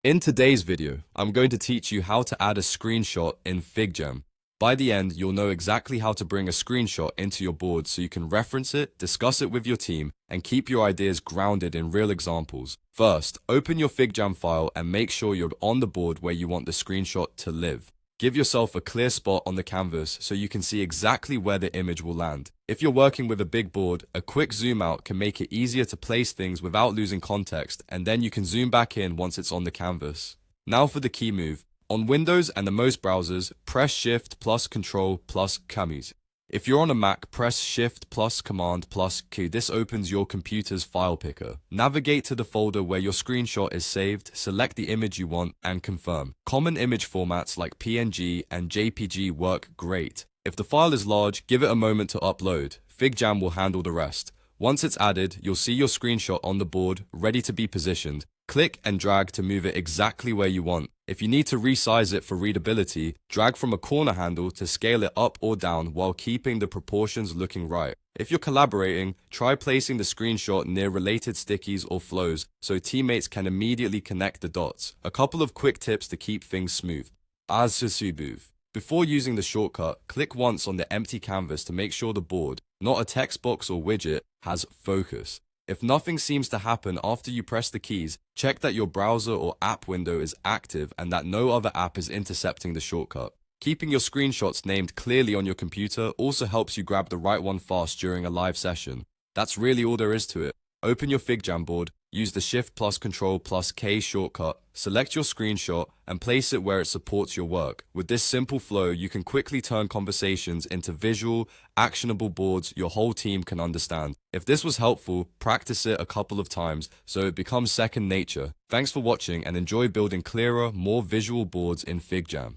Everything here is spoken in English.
In today's video, I'm going to teach you how to add a screenshot in FigJam. By the end, you'll know exactly how to bring a screenshot into your board so you can reference it, discuss it with your team, and keep your ideas grounded in real examples. First, open your FigJam file and make sure you're on the board where you want the screenshot to live. Give yourself a clear spot on the canvas so you can see exactly where the image will land. If you're working with a big board, a quick zoom out can make it easier to place things without losing context, and then you can zoom back in once it's on the canvas. Now for the key move. On Windows and the most browsers, press Shift plus Control plus Commas. If you're on a Mac, press Shift plus Command plus Q. This opens your computer's file picker. Navigate to the folder where your screenshot is saved, select the image you want, and confirm. Common image formats like PNG and JPG work great. If the file is large, give it a moment to upload. FigJam will handle the rest. Once it's added, you'll see your screenshot on the board, ready to be positioned. Click and drag to move it exactly where you want. If you need to resize it for readability, drag from a corner handle to scale it up or down while keeping the proportions looking right. If you're collaborating, try placing the screenshot near related stickies or flows so teammates can immediately connect the dots. A couple of quick tips to keep things smooth. Before using the shortcut, click once on the empty canvas to make sure the board, not a text box or widget, has focus. If nothing seems to happen after you press the keys, check that your browser or app window is active and that no other app is intercepting the shortcut. Keeping your screenshots named clearly on your computer also helps you grab the right one fast during a live session. That's really all there is to it. Open your FigJam board, use the Shift plus Control plus K shortcut, select your screenshot, and place it where it supports your work. With this simple flow, you can quickly turn conversations into visual, actionable boards your whole team can understand. If this was helpful, practice it a couple of times so it becomes second nature. Thanks for watching and enjoy building clearer, more visual boards in FigJam.